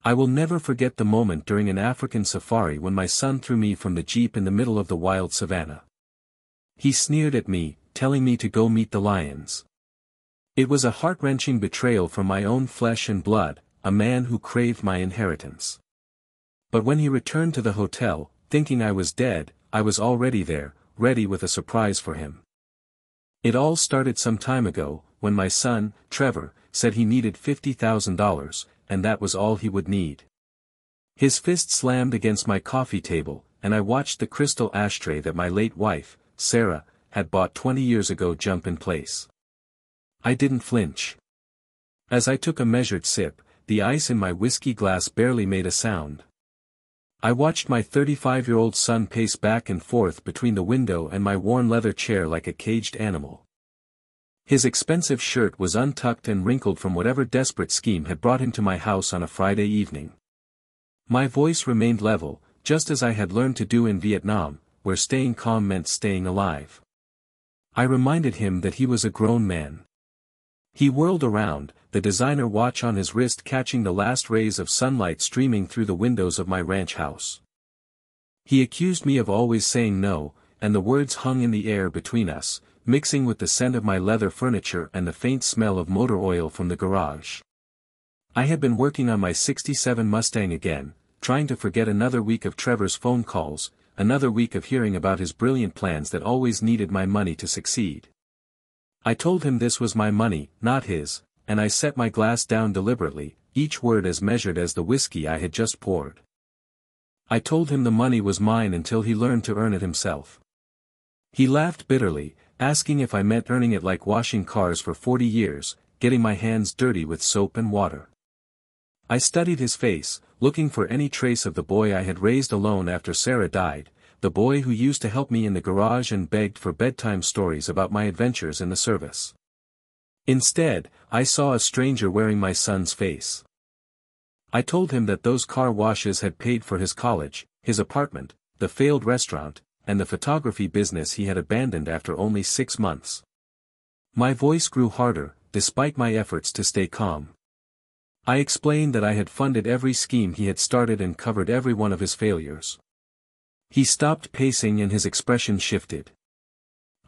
I will never forget the moment during an African safari when my son threw me from the jeep in the middle of the wild savannah. He sneered at me, telling me to go meet the lions. It was a heart-wrenching betrayal from my own flesh and blood, a man who craved my inheritance. But when he returned to the hotel, thinking I was dead, I was already there, ready with a surprise for him. It all started some time ago, when my son, Trevor, said he needed $50,000, and that was all he would need. His fist slammed against my coffee table, and I watched the crystal ashtray that my late wife, Sarah, had bought 20 years ago jump in place. I didn't flinch. As I took a measured sip, the ice in my whiskey glass barely made a sound. I watched my 35-year-old son pace back and forth between the window and my worn leather chair like a caged animal. His expensive shirt was untucked and wrinkled from whatever desperate scheme had brought him to my house on a Friday evening. My voice remained level, just as I had learned to do in Vietnam, where staying calm meant staying alive. I reminded him that he was a grown man. He whirled around, the designer watch on his wrist catching the last rays of sunlight streaming through the windows of my ranch house. He accused me of always saying no, and the words hung in the air between us, mixing with the scent of my leather furniture and the faint smell of motor oil from the garage. I had been working on my '67 Mustang again, trying to forget another week of Trevor's phone calls, another week of hearing about his brilliant plans that always needed my money to succeed. I told him this was my money, not his, and I set my glass down deliberately, each word as measured as the whiskey I had just poured. I told him the money was mine until he learned to earn it himself. He laughed bitterly, asking if I meant earning it like washing cars for 40 years, getting my hands dirty with soap and water. I studied his face, looking for any trace of the boy I had raised alone after Sarah died, the boy who used to help me in the garage and begged for bedtime stories about my adventures in the service. Instead, I saw a stranger wearing my son's face. I told him that those car washes had paid for his college, his apartment, the failed restaurant, and the photography business he had abandoned after only 6 months. My voice grew harder, despite my efforts to stay calm. I explained that I had funded every scheme he had started and covered every one of his failures. He stopped pacing and his expression shifted.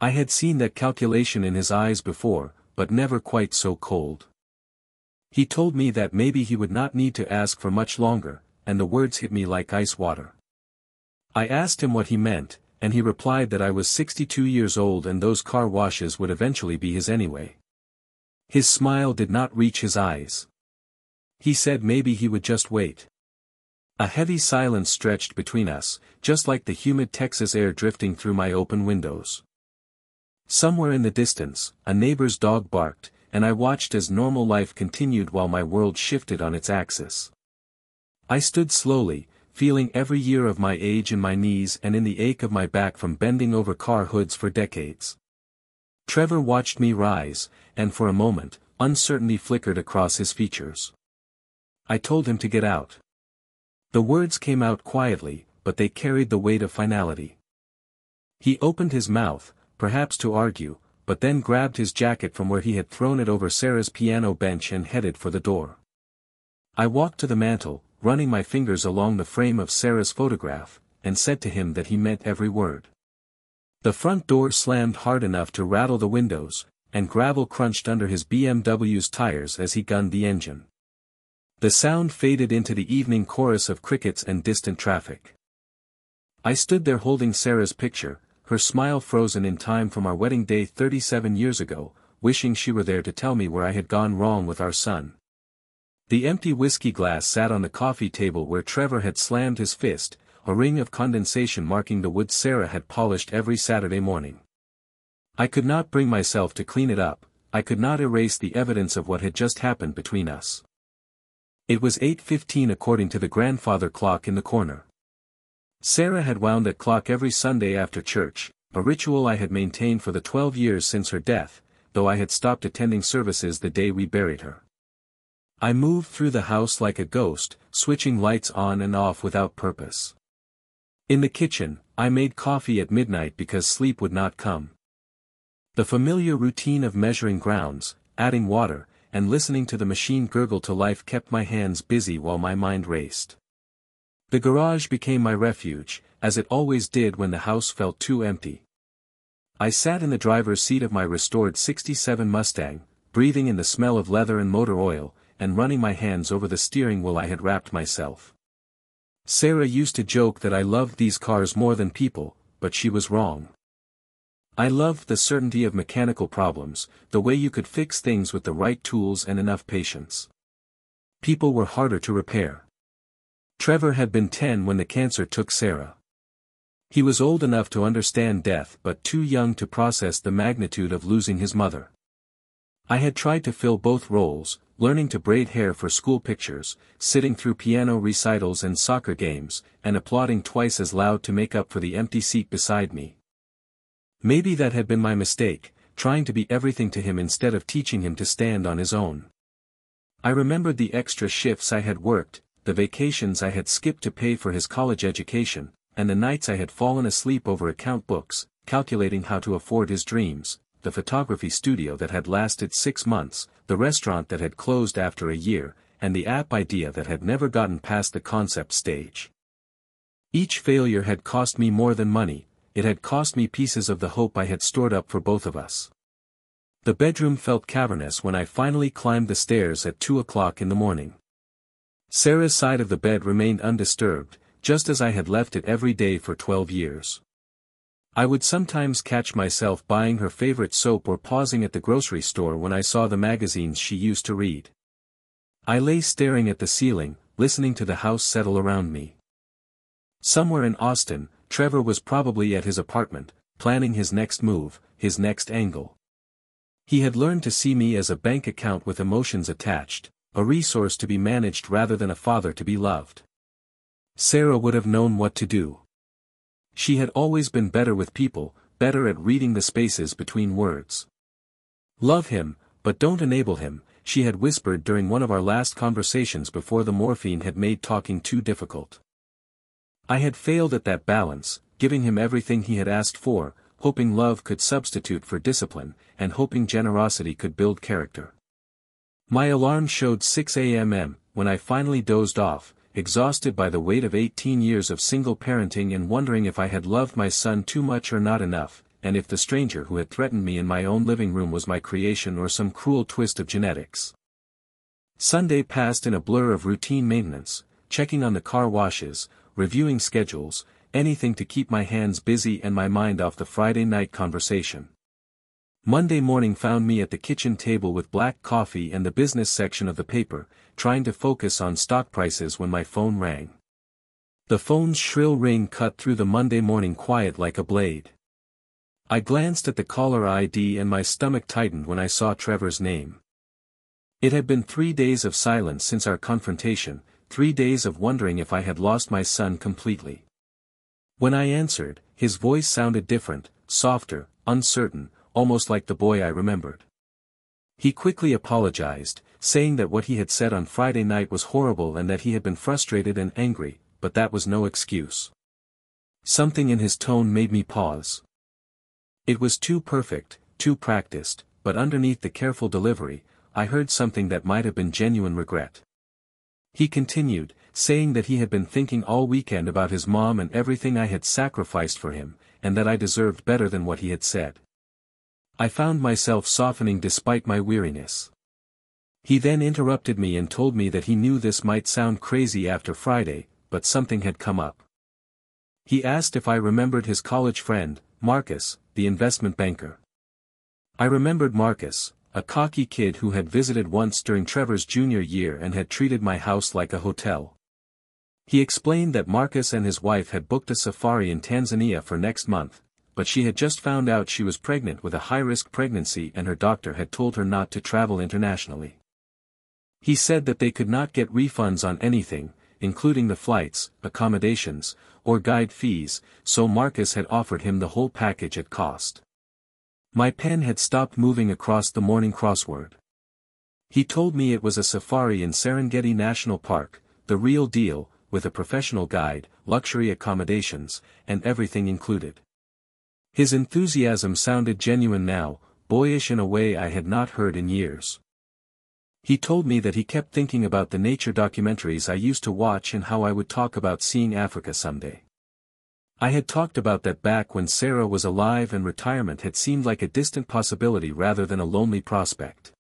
I had seen that calculation in his eyes before, but never quite so cold. He told me that maybe he would not need to ask for much longer, and the words hit me like ice water. I asked him what he meant, and he replied that I was 62 years old and those car washes would eventually be his anyway. His smile did not reach his eyes. He said maybe he would just wait. A heavy silence stretched between us, just like the humid Texas air drifting through my open windows. Somewhere in the distance, a neighbor's dog barked, and I watched as normal life continued while my world shifted on its axis. I stood slowly, feeling every year of my age in my knees and in the ache of my back from bending over car hoods for decades. Trevor watched me rise, and for a moment, uncertainty flickered across his features. I told him to get out. The words came out quietly, but they carried the weight of finality. He opened his mouth, perhaps to argue, but then grabbed his jacket from where he had thrown it over Sarah's piano bench and headed for the door. I walked to the mantel, running my fingers along the frame of Sarah's photograph, and said to him that he meant every word. The front door slammed hard enough to rattle the windows, and gravel crunched under his BMW's tires as he gunned the engine. The sound faded into the evening chorus of crickets and distant traffic. I stood there holding Sarah's picture, her smile frozen in time from our wedding day 37 years ago, wishing she were there to tell me where I had gone wrong with our son. The empty whiskey glass sat on the coffee table where Trevor had slammed his fist, a ring of condensation marking the wood Sarah had polished every Saturday morning. I could not bring myself to clean it up, I could not erase the evidence of what had just happened between us. It was 8:15 according to the grandfather clock in the corner. Sarah had wound that clock every Sunday after church, a ritual I had maintained for the 12 years since her death, though I had stopped attending services the day we buried her. I moved through the house like a ghost, switching lights on and off without purpose. In the kitchen, I made coffee at midnight because sleep would not come. The familiar routine of measuring grounds, adding water, and listening to the machine gurgle to life kept my hands busy while my mind raced. The garage became my refuge, as it always did when the house felt too empty. I sat in the driver's seat of my restored '67 Mustang, breathing in the smell of leather and motor oil, and running my hands over the steering wheel I had wrapped myself. Sarah used to joke that I loved these cars more than people, but she was wrong. I loved the certainty of mechanical problems, the way you could fix things with the right tools and enough patience. People were harder to repair. Trevor had been 10 when the cancer took Sarah. He was old enough to understand death but too young to process the magnitude of losing his mother. I had tried to fill both roles, learning to braid hair for school pictures, sitting through piano recitals and soccer games, and applauding twice as loud to make up for the empty seat beside me. Maybe that had been my mistake, trying to be everything to him instead of teaching him to stand on his own. I remembered the extra shifts I had worked, the vacations I had skipped to pay for his college education, and the nights I had fallen asleep over account books, calculating how to afford his dreams, the photography studio that had lasted 6 months, the restaurant that had closed after a year, and the app idea that had never gotten past the concept stage. Each failure had cost me more than money, it had cost me pieces of the hope I had stored up for both of us. The bedroom felt cavernous when I finally climbed the stairs at 2 o'clock in the morning. Sarah's side of the bed remained undisturbed, just as I had left it every day for 12 years. I would sometimes catch myself buying her favorite soap or pausing at the grocery store when I saw the magazines she used to read. I lay staring at the ceiling, listening to the house settle around me. Somewhere in Austin, Trevor was probably at his apartment, planning his next move, his next angle. He had learned to see me as a bank account with emotions attached, a resource to be managed rather than a father to be loved. Sarah would have known what to do. She had always been better with people, better at reading the spaces between words. Love him, but don't enable him, she had whispered during one of our last conversations before the morphine had made talking too difficult. I had failed at that balance, giving him everything he had asked for, hoping love could substitute for discipline, and hoping generosity could build character. My alarm showed 6 a.m. when I finally dozed off, exhausted by the weight of 18 years of single parenting and wondering if I had loved my son too much or not enough, and if the stranger who had threatened me in my own living room was my creation or some cruel twist of genetics. Sunday passed in a blur of routine maintenance, checking on the car washes, reviewing schedules, anything to keep my hands busy and my mind off the Friday night conversation. Monday morning found me at the kitchen table with black coffee and the business section of the paper, trying to focus on stock prices when my phone rang. The phone's shrill ring cut through the Monday morning quiet like a blade. I glanced at the caller ID and my stomach tightened when I saw Trevor's name. It had been 3 days of silence since our confrontation, 3 days of wondering if I had lost my son completely. When I answered, his voice sounded different, softer, uncertain, almost like the boy I remembered. He quickly apologized, saying that what he had said on Friday night was horrible and that he had been frustrated and angry, but that was no excuse. Something in his tone made me pause. It was too perfect, too practiced, but underneath the careful delivery, I heard something that might have been genuine regret. He continued, saying that he had been thinking all weekend about his mom and everything I had sacrificed for him, and that I deserved better than what he had said. I found myself softening despite my weariness. He then interrupted me and told me that he knew this might sound crazy after Friday, but something had come up. He asked if I remembered his college friend, Marcus, the investment banker. I remembered Marcus, a cocky kid who had visited once during Trevor's junior year and had treated my house like a hotel. He explained that Marcus and his wife had booked a safari in Tanzania for next month, but she had just found out she was pregnant with a high-risk pregnancy and her doctor had told her not to travel internationally. He said that they could not get refunds on anything, including the flights, accommodations, or guide fees, so Marcus had offered him the whole package at cost. My pen had stopped moving across the morning crossword. He told me it was a safari in Serengeti National Park, the real deal, with a professional guide, luxury accommodations, and everything included. His enthusiasm sounded genuine now, boyish in a way I had not heard in years. He told me that he kept thinking about the nature documentaries I used to watch and how I would talk about seeing Africa someday. I had talked about that back when Sarah was alive and retirement had seemed like a distant possibility rather than a lonely prospect.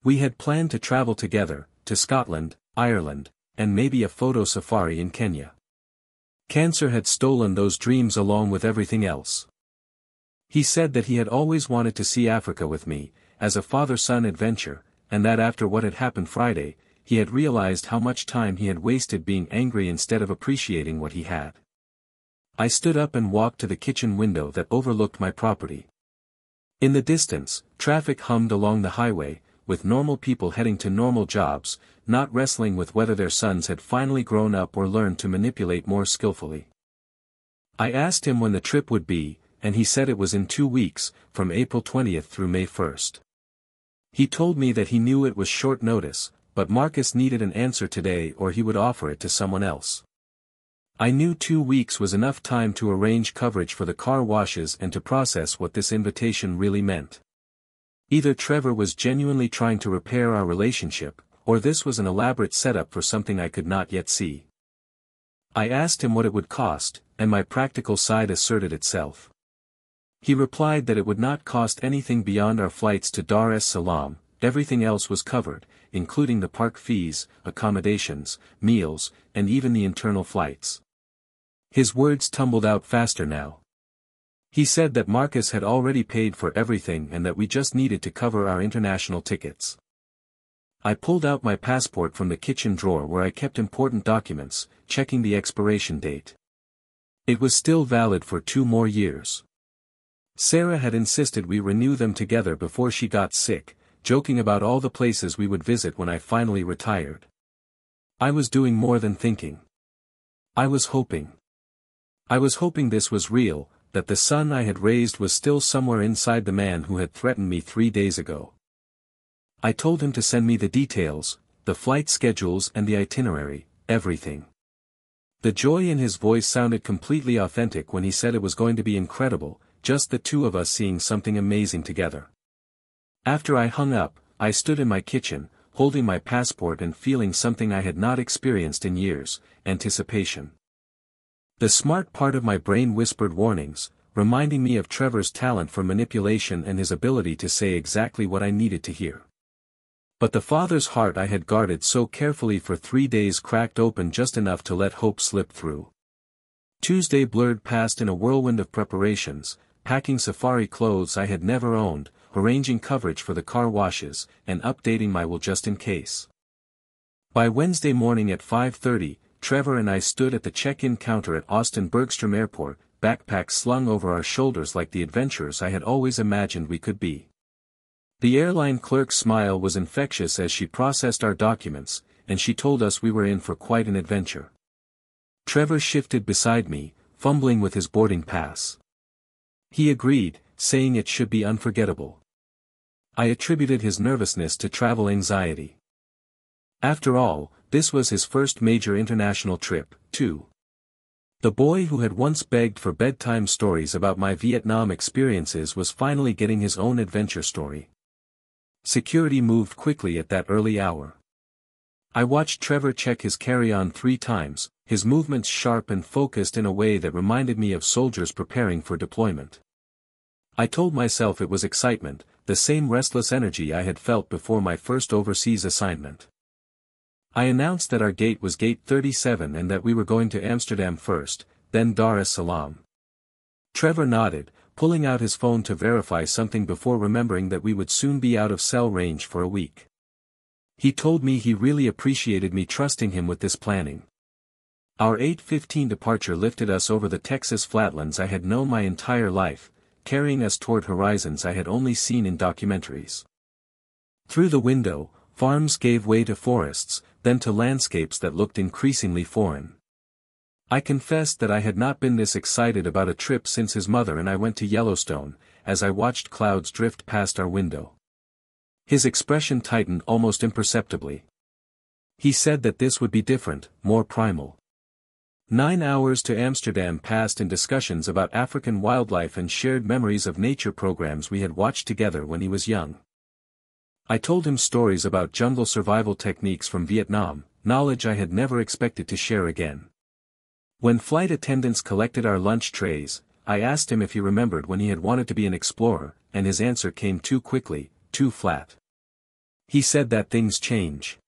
We had planned to travel together, to Scotland, Ireland, and maybe a photo safari in Kenya. Cancer had stolen those dreams along with everything else. He said that he had always wanted to see Africa with me, as a father-son adventure, and that after what had happened Friday, he had realized how much time he had wasted being angry instead of appreciating what he had. I stood up and walked to the kitchen window that overlooked my property. In the distance, traffic hummed along the highway, with normal people heading to normal jobs, not wrestling with whether their sons had finally grown up or learned to manipulate more skillfully. I asked him when the trip would be, and he said it was in 2 weeks, from April 20th through May 1st. He told me that he knew it was short notice, but Marcus needed an answer today or he would offer it to someone else. I knew 2 weeks was enough time to arrange coverage for the car washes and to process what this invitation really meant. Either Trevor was genuinely trying to repair our relationship, or this was an elaborate setup for something I could not yet see. I asked him what it would cost, and my practical side asserted itself. He replied that it would not cost anything beyond our flights to Dar es Salaam, everything else was covered, including the park fees, accommodations, meals, and even the internal flights. His words tumbled out faster now. He said that Marcus had already paid for everything and that we just needed to cover our international tickets. I pulled out my passport from the kitchen drawer where I kept important documents, checking the expiration date. It was still valid for 2 more years. Sarah had insisted we renew them together before she got sick, joking about all the places we would visit when I finally retired. I was doing more than thinking. I was hoping. I was hoping this was real, that the son I had raised was still somewhere inside the man who had threatened me 3 days ago. I told him to send me the details, the flight schedules and the itinerary, everything. The joy in his voice sounded completely authentic when he said it was going to be incredible, just the 2 of us seeing something amazing together. After I hung up, I stood in my kitchen, holding my passport and feeling something I had not experienced in years, anticipation. The smart part of my brain whispered warnings, reminding me of Trevor's talent for manipulation and his ability to say exactly what I needed to hear. But the father's heart I had guarded so carefully for 3 days cracked open just enough to let hope slip through. Tuesday blurred past in a whirlwind of preparations, packing safari clothes I had never owned, arranging coverage for the car washes, and updating my will just in case. By Wednesday morning at 5:30, Trevor and I stood at the check-in counter at Austin Bergstrom Airport, backpacks slung over our shoulders like the adventurers I had always imagined we could be. The airline clerk's smile was infectious as she processed our documents, and she told us we were in for quite an adventure. Trevor shifted beside me, fumbling with his boarding pass. He agreed, saying it should be unforgettable. I attributed his nervousness to travel anxiety. After all, this was his first major international trip, too. The boy who had once begged for bedtime stories about my Vietnam experiences was finally getting his own adventure story. Security moved quickly at that early hour. I watched Trevor check his carry-on 3 times, his movements sharp and focused in a way that reminded me of soldiers preparing for deployment. I told myself it was excitement, the same restless energy I had felt before my first overseas assignment. I announced that our gate was gate 37 and that we were going to Amsterdam first, then Dar es Salaam. Trevor nodded, pulling out his phone to verify something before remembering that we would soon be out of cell range for a week. He told me he really appreciated me trusting him with this planning. Our 8:15 departure lifted us over the Texas flatlands I had known my entire life, carrying us toward horizons I had only seen in documentaries. Through the window, farms gave way to forests, then to landscapes that looked increasingly foreign. I confessed that I had not been this excited about a trip since his mother and I went to Yellowstone, as I watched clouds drift past our window. His expression tightened almost imperceptibly. He said that this would be different, more primal. 9 hours to Amsterdam passed in discussions about African wildlife and shared memories of nature programs we had watched together when he was young. I told him stories about jungle survival techniques from Vietnam, knowledge I had never expected to share again. When flight attendants collected our lunch trays, I asked him if he remembered when he had wanted to be an explorer, and his answer came too quickly, too flat. He said that things change.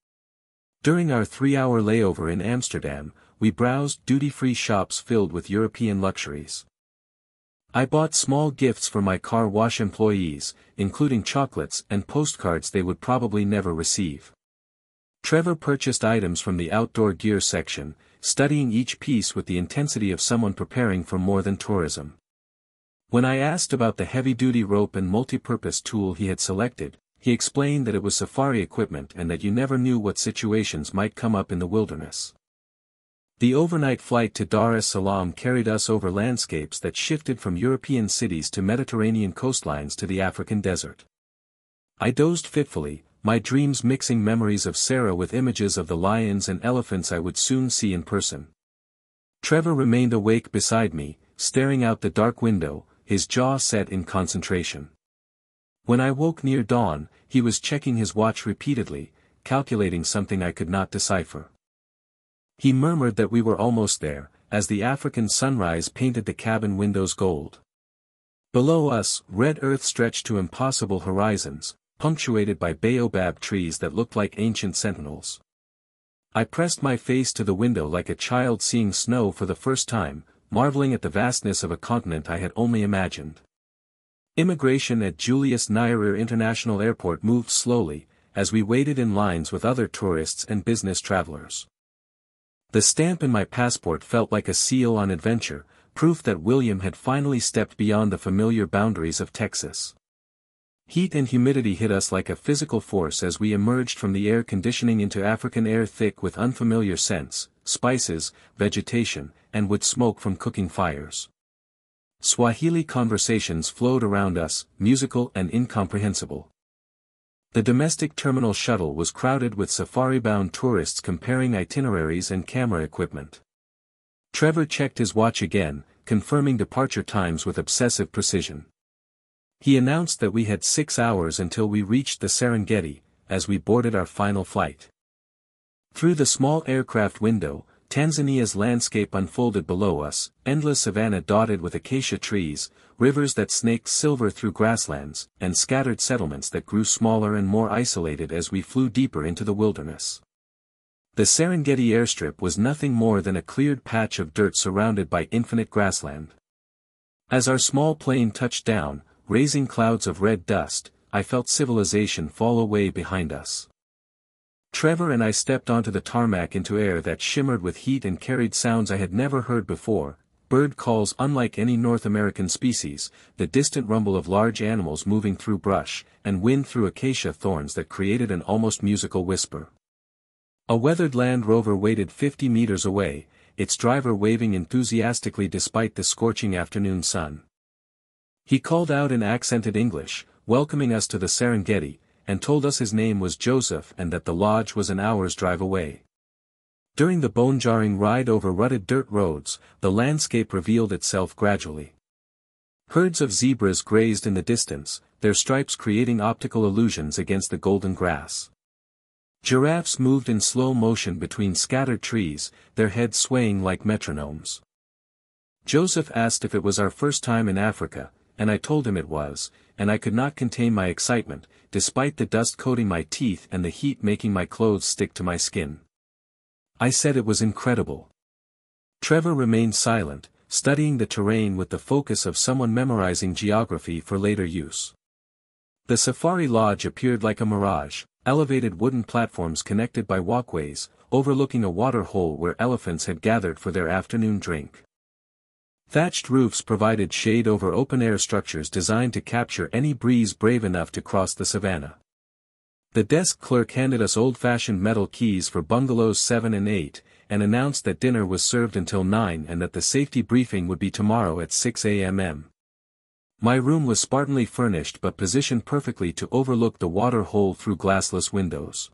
During our 3-hour layover in Amsterdam, we browsed duty-free shops filled with European luxuries. I bought small gifts for my car wash employees, including chocolates and postcards they would probably never receive. Trevor purchased items from the outdoor gear section, studying each piece with the intensity of someone preparing for more than tourism. When I asked about the heavy-duty rope and multi-purpose tool he had selected, he explained that it was safari equipment and that you never knew what situations might come up in the wilderness. The overnight flight to Dar es Salaam carried us over landscapes that shifted from European cities to Mediterranean coastlines to the African desert. I dozed fitfully, my dreams mixing memories of Sarah with images of the lions and elephants I would soon see in person. Trevor remained awake beside me, staring out the dark window, his jaw set in concentration. When I woke near dawn, he was checking his watch repeatedly, calculating something I could not decipher. He murmured that we were almost there, as the African sunrise painted the cabin windows gold. Below us, red earth stretched to impossible horizons, punctuated by baobab trees that looked like ancient sentinels. I pressed my face to the window like a child seeing snow for the first time, marveling at the vastness of a continent I had only imagined. Immigration at Julius Nyerere International Airport moved slowly, as we waited in lines with other tourists and business travelers. The stamp in my passport felt like a seal on adventure, proof that William had finally stepped beyond the familiar boundaries of Texas. Heat and humidity hit us like a physical force as we emerged from the air conditioning into African air thick with unfamiliar scents, spices, vegetation, and wood smoke from cooking fires. Swahili conversations flowed around us, musical and incomprehensible. The domestic terminal shuttle was crowded with safari-bound tourists comparing itineraries and camera equipment. Trevor checked his watch again, confirming departure times with obsessive precision. He announced that we had 6 hours until we reached the Serengeti, as we boarded our final flight. Through the small aircraft window, Tanzania's landscape unfolded below us, endless savanna dotted with acacia trees, rivers that snaked silver through grasslands, and scattered settlements that grew smaller and more isolated as we flew deeper into the wilderness. The Serengeti airstrip was nothing more than a cleared patch of dirt surrounded by infinite grassland. As our small plane touched down, raising clouds of red dust, I felt civilization fall away behind us. Trevor and I stepped onto the tarmac into air that shimmered with heat and carried sounds I had never heard before, bird calls unlike any North American species, the distant rumble of large animals moving through brush, and wind through acacia thorns that created an almost musical whisper. A weathered Land Rover waited 50 meters away, its driver waving enthusiastically despite the scorching afternoon sun. He called out in accented English, welcoming us to the Serengeti, and told us his name was Joseph and that the lodge was an hour's drive away. During the bone-jarring ride over rutted dirt roads, the landscape revealed itself gradually. Herds of zebras grazed in the distance, their stripes creating optical illusions against the golden grass. Giraffes moved in slow motion between scattered trees, their heads swaying like metronomes. Joseph asked if it was our first time in Africa, and I told him it was, and I could not contain my excitement, despite the dust coating my teeth and the heat making my clothes stick to my skin. I said it was incredible. Trevor remained silent, studying the terrain with the focus of someone memorizing geography for later use. The safari lodge appeared like a mirage, elevated wooden platforms connected by walkways, overlooking a water hole where elephants had gathered for their afternoon drink. Thatched roofs provided shade over open-air structures designed to capture any breeze brave enough to cross the savannah. The desk clerk handed us old-fashioned metal keys for bungalows 7 and 8, and announced that dinner was served until 9 and that the safety briefing would be tomorrow at 6 a.m. My room was spartanly furnished but positioned perfectly to overlook the water hole through glassless windows.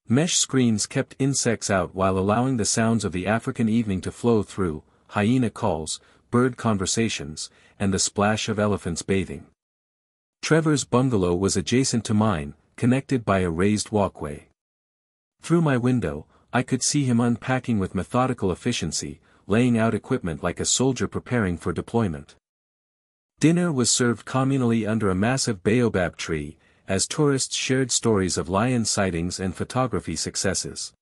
Mesh screens kept insects out while allowing the sounds of the African evening to flow through, hyena calls, bird conversations, and the splash of elephants bathing. Trevor's bungalow was adjacent to mine, connected by a raised walkway. Through my window, I could see him unpacking with methodical efficiency, laying out equipment like a soldier preparing for deployment. Dinner was served communally under a massive baobab tree, as tourists shared stories of lion sightings and photography successes.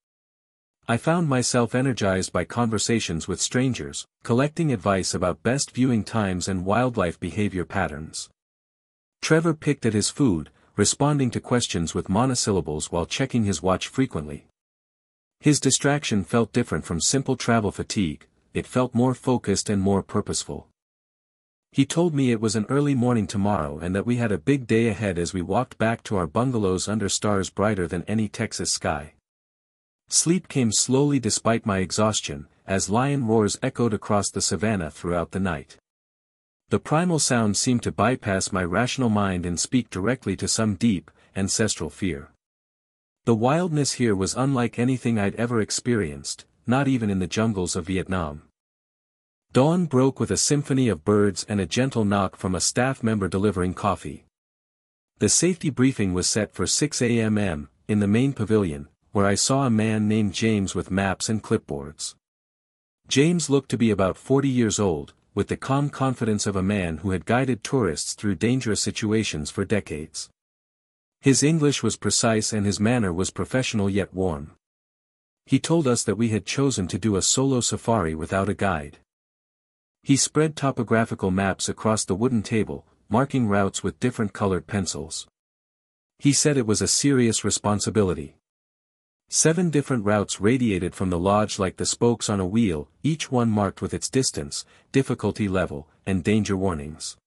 I found myself energized by conversations with strangers, collecting advice about best viewing times and wildlife behavior patterns. Trevor picked at his food, responding to questions with monosyllables while checking his watch frequently. His distraction felt different from simple travel fatigue, it felt more focused and more purposeful. He told me it was an early morning tomorrow and that we had a big day ahead as we walked back to our bungalows under stars brighter than any Texas sky. Sleep came slowly despite my exhaustion, as lion roars echoed across the savannah throughout the night. The primal sound seemed to bypass my rational mind and speak directly to some deep, ancestral fear. The wildness here was unlike anything I'd ever experienced, not even in the jungles of Vietnam. Dawn broke with a symphony of birds and a gentle knock from a staff member delivering coffee. The safety briefing was set for 6 a.m. in the main pavilion, where I saw a man named James with maps and clipboards. James looked to be about 40 years old, with the calm confidence of a man who had guided tourists through dangerous situations for decades. His English was precise and his manner was professional yet warm. He told us that we had chosen to do a solo safari without a guide. He spread topographical maps across the wooden table, marking routes with different colored pencils. He said it was a serious responsibility. 7 different routes radiated from the lodge like the spokes on a wheel, each one marked with its distance, difficulty level, and danger warnings.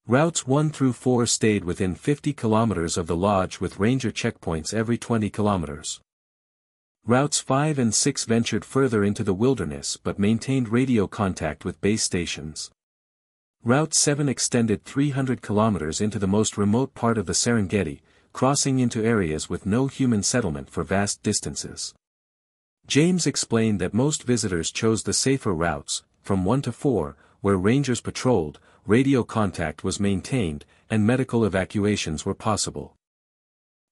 Routes 1 through 4 stayed within 50 kilometers of the lodge with ranger checkpoints every 20 kilometers. Routes 5 and 6 ventured further into the wilderness but maintained radio contact with base stations. Route 7 extended 300 kilometers into the most remote part of the Serengeti, crossing into areas with no human settlement for vast distances. James explained that most visitors chose the safer routes, from 1 to 4, where rangers patrolled, radio contact was maintained, and medical evacuations were possible.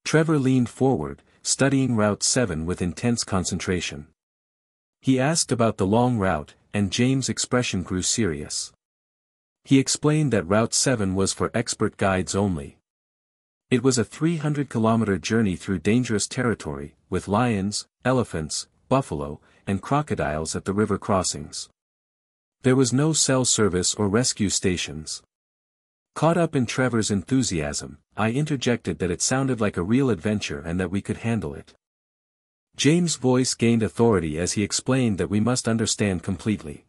Trevor leaned forward, studying Route 7 with intense concentration. He asked about the long route, and James' expression grew serious. He explained that Route 7 was for expert guides only. It was a 300-kilometer journey through dangerous territory, with lions, elephants, buffalo, and crocodiles at the river crossings. There was no cell service or rescue stations. Caught up in Trevor's enthusiasm, I interjected that it sounded like a real adventure and that we could handle it. James' voice gained authority as he explained that we must understand completely.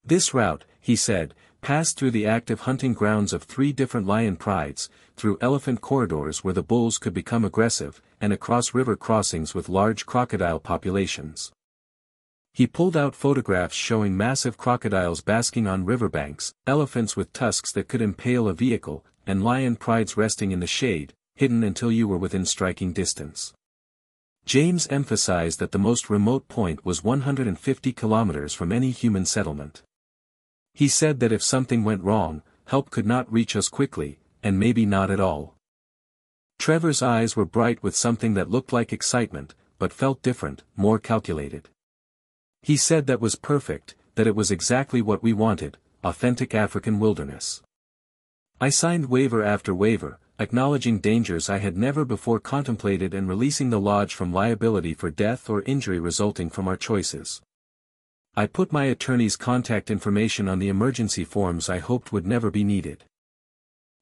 This route, he said, passed through the active hunting grounds of 3 different lion prides, through elephant corridors where the bulls could become aggressive, and across river crossings with large crocodile populations. He pulled out photographs showing massive crocodiles basking on riverbanks, elephants with tusks that could impale a vehicle, and lion prides resting in the shade, hidden until you were within striking distance. James emphasized that the most remote point was 150 kilometers from any human settlement. He said that if something went wrong, help could not reach us quickly, and maybe not at all. Trevor's eyes were bright with something that looked like excitement, but felt different, more calculated. He said that was perfect, that it was exactly what we wanted, authentic African wilderness. I signed waiver after waiver, acknowledging dangers I had never before contemplated and releasing the lodge from liability for death or injury resulting from our choices. I put my attorney's contact information on the emergency forms I hoped would never be needed.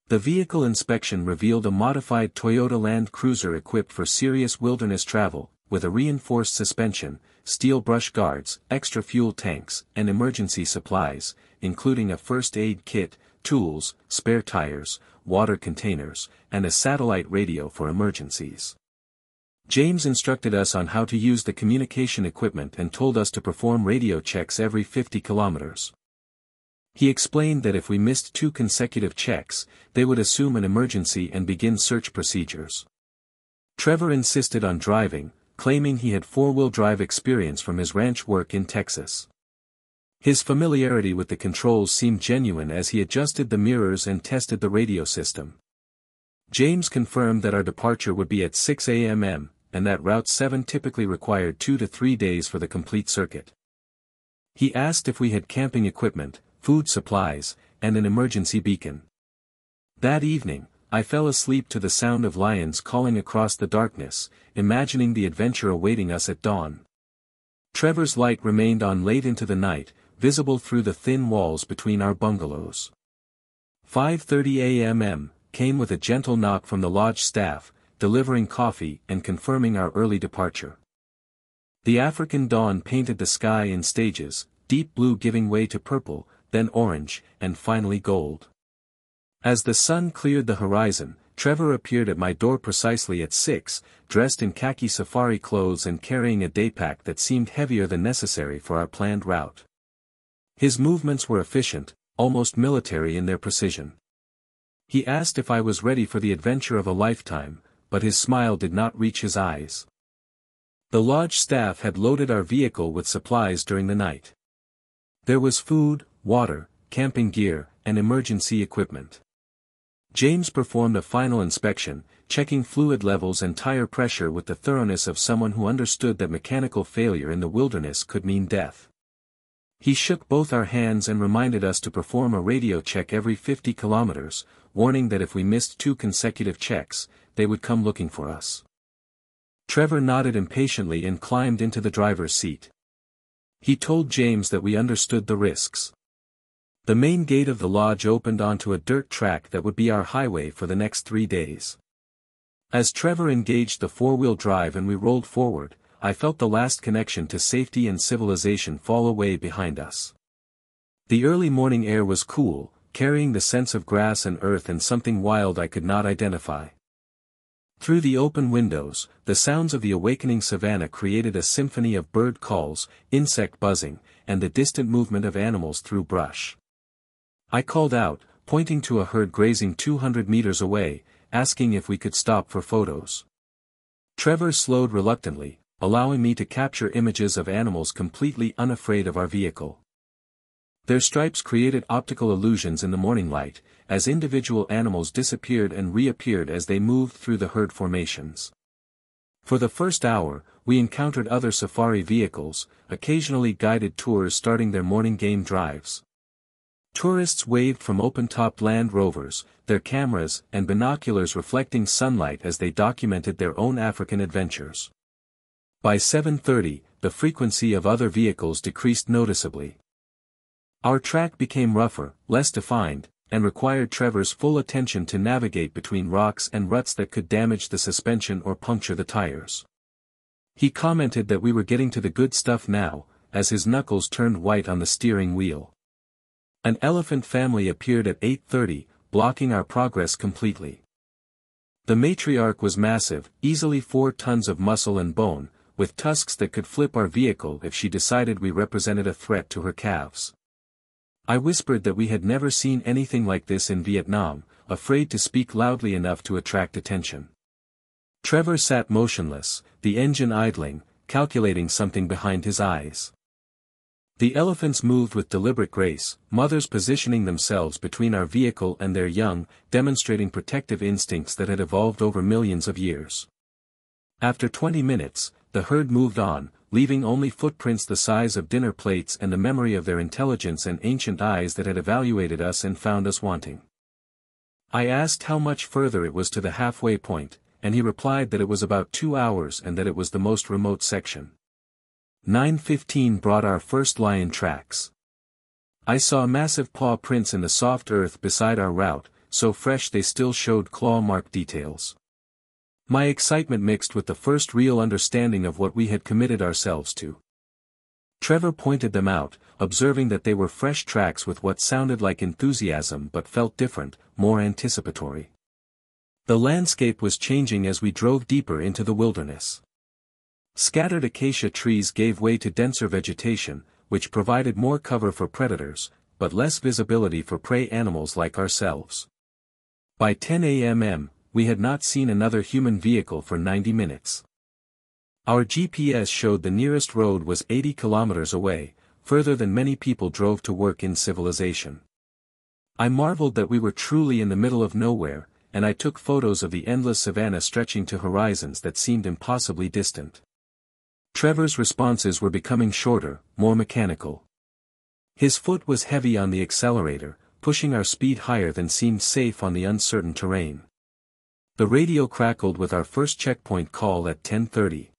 The vehicle inspection revealed a modified Toyota Land Cruiser equipped for serious wilderness travel, with a reinforced suspension, steel brush guards, extra fuel tanks, and emergency supplies, including a first aid kit, tools, spare tires, water containers, and a satellite radio for emergencies. James instructed us on how to use the communication equipment and told us to perform radio checks every 50 kilometers. He explained that if we missed 2 consecutive checks, they would assume an emergency and begin search procedures. Trevor insisted on driving, claiming he had 4-wheel drive experience from his ranch work in Texas. His familiarity with the controls seemed genuine as he adjusted the mirrors and tested the radio system. James confirmed that our departure would be at 6 a.m. and that Route 7 typically required 2 to 3 days for the complete circuit. He asked if we had camping equipment, food supplies, and an emergency beacon. That evening, I fell asleep to the sound of lions calling across the darkness, imagining the adventure awaiting us at dawn. Trevor's light remained on late into the night, visible through the thin walls between our bungalows. 5:30 a.m. came with a gentle knock from the lodge staff, delivering coffee and confirming our early departure. The African dawn painted the sky in stages, deep blue giving way to purple, then orange, and finally gold. As the sun cleared the horizon, Trevor appeared at my door precisely at 6, dressed in khaki safari clothes and carrying a daypack that seemed heavier than necessary for our planned route. His movements were efficient, almost military in their precision. He asked if I was ready for the adventure of a lifetime, but his smile did not reach his eyes. The lodge staff had loaded our vehicle with supplies during the night. There was food, water, camping gear, and emergency equipment. James performed a final inspection, checking fluid levels and tire pressure with the thoroughness of someone who understood that mechanical failure in the wilderness could mean death. He shook both our hands and reminded us to perform a radio check every 50 kilometers, warning that if we missed 2 consecutive checks, they would come looking for us. Trevor nodded impatiently and climbed into the driver's seat. He told James that we understood the risks. The main gate of the lodge opened onto a dirt track that would be our highway for the next 3 days. As Trevor engaged the 4-wheel drive and we rolled forward, I felt the last connection to safety and civilization fall away behind us. The early morning air was cool, carrying the sense of grass and earth and something wild I could not identify. Through the open windows, the sounds of the awakening savannah created a symphony of bird calls, insect buzzing, and the distant movement of animals through brush. I called out, pointing to a herd grazing 200 meters away, asking if we could stop for photos. Trevor slowed reluctantly, allowing me to capture images of animals completely unafraid of our vehicle. Their stripes created optical illusions in the morning light, as individual animals disappeared and reappeared as they moved through the herd formations. For the first hour, we encountered other safari vehicles, occasionally guided tours starting their morning game drives. Tourists waved from open-topped Land Rovers, their cameras and binoculars reflecting sunlight as they documented their own African adventures. By 7:30, the frequency of other vehicles decreased noticeably. Our track became rougher, less defined, and required Trevor's full attention to navigate between rocks and ruts that could damage the suspension or puncture the tires. He commented that we were getting to the good stuff now, as his knuckles turned white on the steering wheel. An elephant family appeared at 8:30, blocking our progress completely. The matriarch was massive, easily 4 tons of muscle and bone, with tusks that could flip our vehicle if she decided we represented a threat to her calves. I whispered that we had never seen anything like this in Vietnam, afraid to speak loudly enough to attract attention. Trevor sat motionless, the engine idling, calculating something behind his eyes. The elephants moved with deliberate grace, mothers positioning themselves between our vehicle and their young, demonstrating protective instincts that had evolved over millions of years. After 20 minutes, the herd moved on, leaving only footprints the size of dinner plates and the memory of their intelligence and ancient eyes that had evaluated us and found us wanting. I asked how much further it was to the halfway point, and he replied that it was about 2 hours and that it was the most remote section. 9:15 brought our first lion tracks. I saw massive paw prints in the soft earth beside our route, so fresh they still showed claw mark details. My excitement mixed with the first real understanding of what we had committed ourselves to. Trevor pointed them out, observing that they were fresh tracks with what sounded like enthusiasm but felt different, more anticipatory. The landscape was changing as we drove deeper into the wilderness. Scattered acacia trees gave way to denser vegetation, which provided more cover for predators, but less visibility for prey animals like ourselves. By 10 a.m., we had not seen another human vehicle for 90 minutes. Our GPS showed the nearest road was 80 kilometers away, further than many people drove to work in civilization. I marveled that we were truly in the middle of nowhere, and I took photos of the endless savannah stretching to horizons that seemed impossibly distant. Trevor's responses were becoming shorter, more mechanical. His foot was heavy on the accelerator, pushing our speed higher than seemed safe on the uncertain terrain. The radio crackled with our first checkpoint call at 10:30.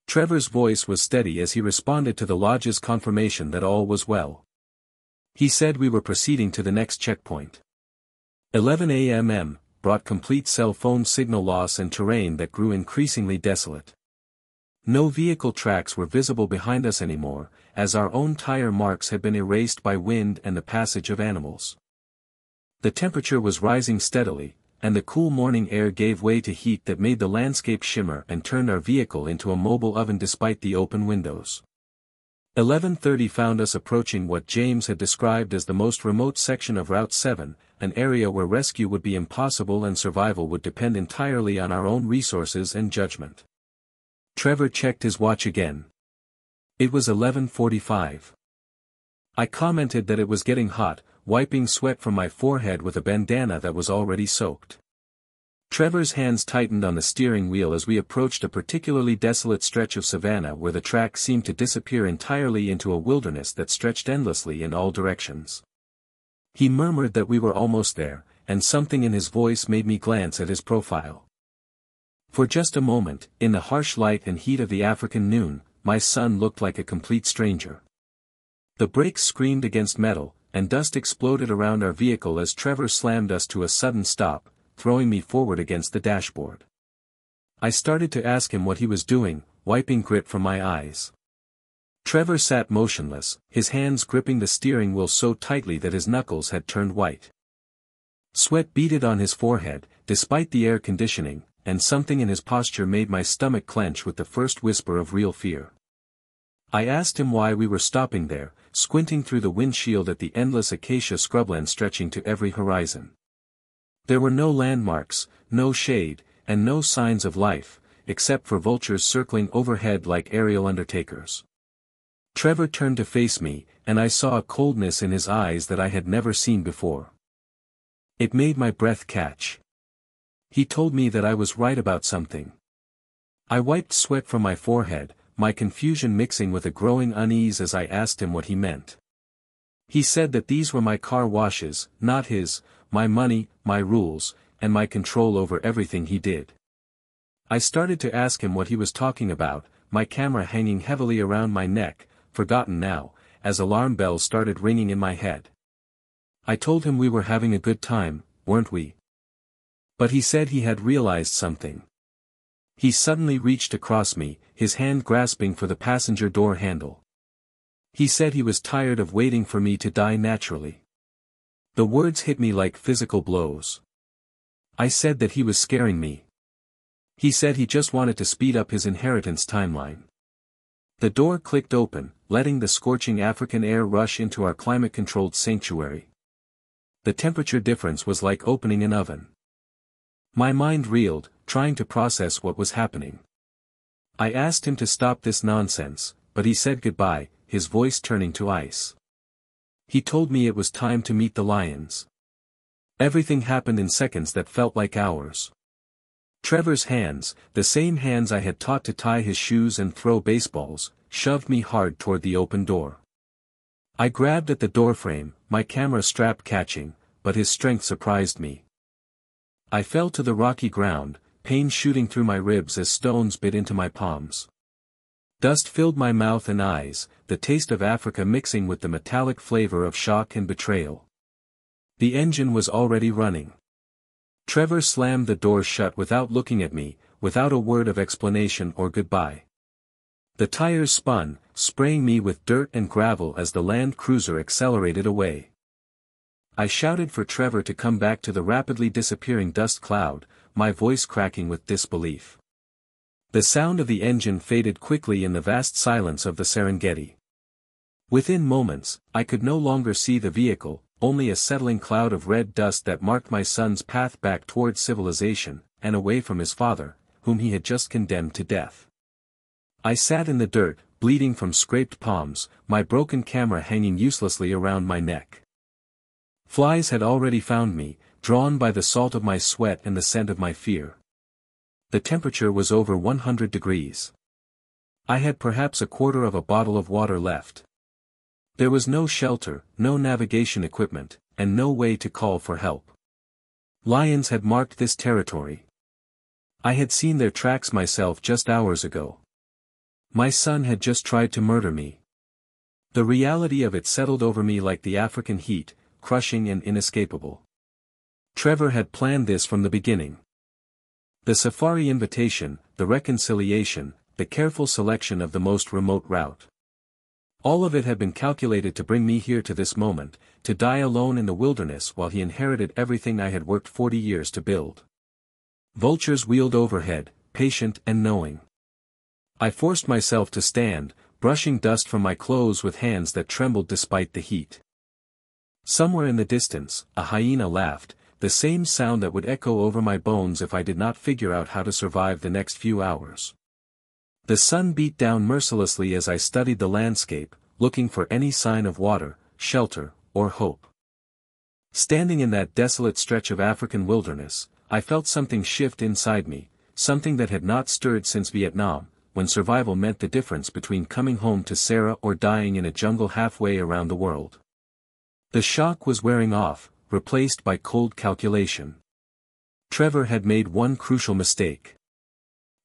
Trevor's voice was steady as he responded to the lodge's confirmation that all was well. He said we were proceeding to the next checkpoint. 11 a.m. brought complete cell phone signal loss and terrain that grew increasingly desolate. No vehicle tracks were visible behind us anymore, as our own tire marks had been erased by wind and the passage of animals. The temperature was rising steadily, and the cool morning air gave way to heat that made the landscape shimmer and turned our vehicle into a mobile oven despite the open windows. 11:30 found us approaching what James had described as the most remote section of Route 7, an area where rescue would be impossible and survival would depend entirely on our own resources and judgment. Trevor checked his watch again. It was 11:45. I commented that it was getting hot, wiping sweat from my forehead with a bandana that was already soaked. Trevor's hands tightened on the steering wheel as we approached a particularly desolate stretch of savannah where the track seemed to disappear entirely into a wilderness that stretched endlessly in all directions. He murmured that we were almost there, and something in his voice made me glance at his profile. For just a moment, in the harsh light and heat of the African noon, my son looked like a complete stranger. The brakes screamed against metal, and dust exploded around our vehicle as Trevor slammed us to a sudden stop, throwing me forward against the dashboard. I started to ask him what he was doing, wiping grit from my eyes. Trevor sat motionless, his hands gripping the steering wheel so tightly that his knuckles had turned white. Sweat beaded on his forehead, despite the air conditioning, and something in his posture made my stomach clench with the first whisper of real fear. I asked him why we were stopping there, squinting through the windshield at the endless acacia scrubland stretching to every horizon. There were no landmarks, no shade, and no signs of life, except for vultures circling overhead like aerial undertakers. Trevor turned to face me, and I saw a coldness in his eyes that I had never seen before. It made my breath catch. He told me that I was right about something. I wiped sweat from my forehead, my confusion mixing with a growing unease as I asked him what he meant. He said that these were my car washes, not his, my money, my rules, and my control over everything he did. I started to ask him what he was talking about, my camera hanging heavily around my neck, forgotten now, as alarm bells started ringing in my head. I told him we were having a good time, weren't we? But he said he had realized something. He suddenly reached across me, his hand grasping for the passenger door handle. He said he was tired of waiting for me to die naturally. The words hit me like physical blows. I said that he was scaring me. He said he just wanted to speed up his inheritance timeline. The door clicked open, letting the scorching African air rush into our climate-controlled sanctuary. The temperature difference was like opening an oven. My mind reeled, trying to process what was happening. I asked him to stop this nonsense, but he said goodbye, his voice turning to ice. He told me it was time to meet the lions. Everything happened in seconds that felt like hours. Trevor's hands, the same hands I had taught to tie his shoes and throw baseballs, shoved me hard toward the open door. I grabbed at the doorframe, my camera strap catching, but his strength surprised me. I fell to the rocky ground, pain shooting through my ribs as stones bit into my palms. Dust filled my mouth and eyes, the taste of Africa mixing with the metallic flavor of shock and betrayal. The engine was already running. Trevor slammed the door shut without looking at me, without a word of explanation or goodbye. The tires spun, spraying me with dirt and gravel as the Land Cruiser accelerated away. I shouted for Trevor to come back to the rapidly disappearing dust cloud, my voice cracking with disbelief. The sound of the engine faded quickly in the vast silence of the Serengeti. Within moments, I could no longer see the vehicle, only a settling cloud of red dust that marked my son's path back towards civilization, and away from his father, whom he had just condemned to death. I sat in the dirt, bleeding from scraped palms, my broken camera hanging uselessly around my neck. Flies had already found me, drawn by the salt of my sweat and the scent of my fear. The temperature was over 100 degrees. I had perhaps a quarter of a bottle of water left. There was no shelter, no navigation equipment, and no way to call for help. Lions had marked this territory. I had seen their tracks myself just hours ago. My son had just tried to murder me. The reality of it settled over me like the African heat, crushing and inescapable. Trevor had planned this from the beginning. The safari invitation, the reconciliation, the careful selection of the most remote route. All of it had been calculated to bring me here to this moment, to die alone in the wilderness while he inherited everything I had worked 40 years to build. Vultures wheeled overhead, patient and knowing. I forced myself to stand, brushing dust from my clothes with hands that trembled despite the heat. Somewhere in the distance, a hyena laughed, the same sound that would echo over my bones if I did not figure out how to survive the next few hours. The sun beat down mercilessly as I studied the landscape, looking for any sign of water, shelter, or hope. Standing in that desolate stretch of African wilderness, I felt something shift inside me, something that had not stirred since Vietnam, when survival meant the difference between coming home to Sarah or dying in a jungle halfway around the world. The shock was wearing off, replaced by cold calculation. Trevor had made one crucial mistake.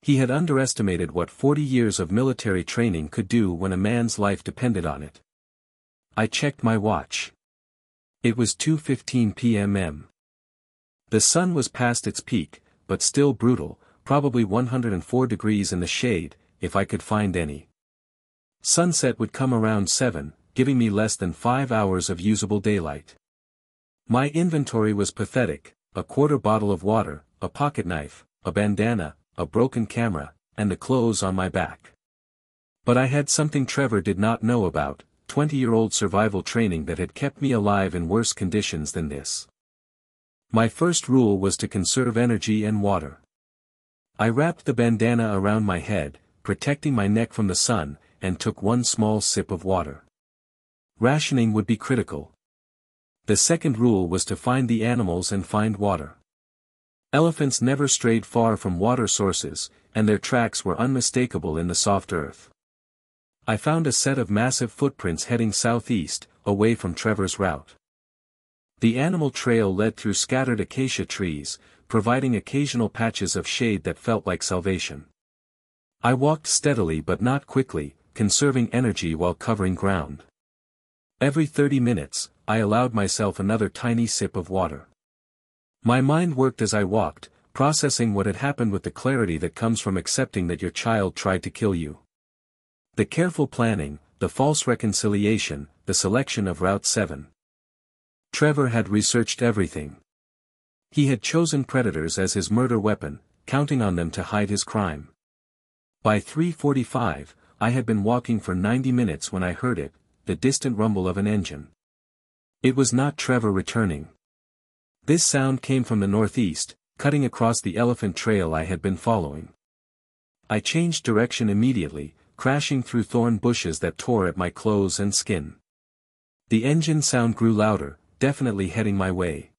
He had underestimated what 40 years of military training could do when a man's life depended on it. I checked my watch. It was 2:15 p.m. The sun was past its peak, but still brutal, probably 104 degrees in the shade, if I could find any. Sunset would come around 7, giving me less than 5 hours of usable daylight. My inventory was pathetic: a quarter bottle of water, a pocket knife, a bandana, a broken camera, and the clothes on my back. But I had something Trevor did not know about, 20-year-old survival training that had kept me alive in worse conditions than this. My first rule was to conserve energy and water. I wrapped the bandana around my head, protecting my neck from the sun, and took one small sip of water. Rationing would be critical. The second rule was to find the animals and find water. Elephants never strayed far from water sources, and their tracks were unmistakable in the soft earth. I found a set of massive footprints heading southeast, away from Trevor's route. The animal trail led through scattered acacia trees, providing occasional patches of shade that felt like salvation. I walked steadily but not quickly, conserving energy while covering ground. Every 30 minutes, I allowed myself another tiny sip of water. My mind worked as I walked, processing what had happened with the clarity that comes from accepting that your child tried to kill you. The careful planning, the false reconciliation, the selection of Route 7. Trevor had researched everything. He had chosen predators as his murder weapon, counting on them to hide his crime. By 3:45, I had been walking for 90 minutes when I heard it, the distant rumble of an engine. It was not Trevor returning. This sound came from the northeast, cutting across the elephant trail I had been following. I changed direction immediately, crashing through thorn bushes that tore at my clothes and skin. The engine sound grew louder, definitely heading my way.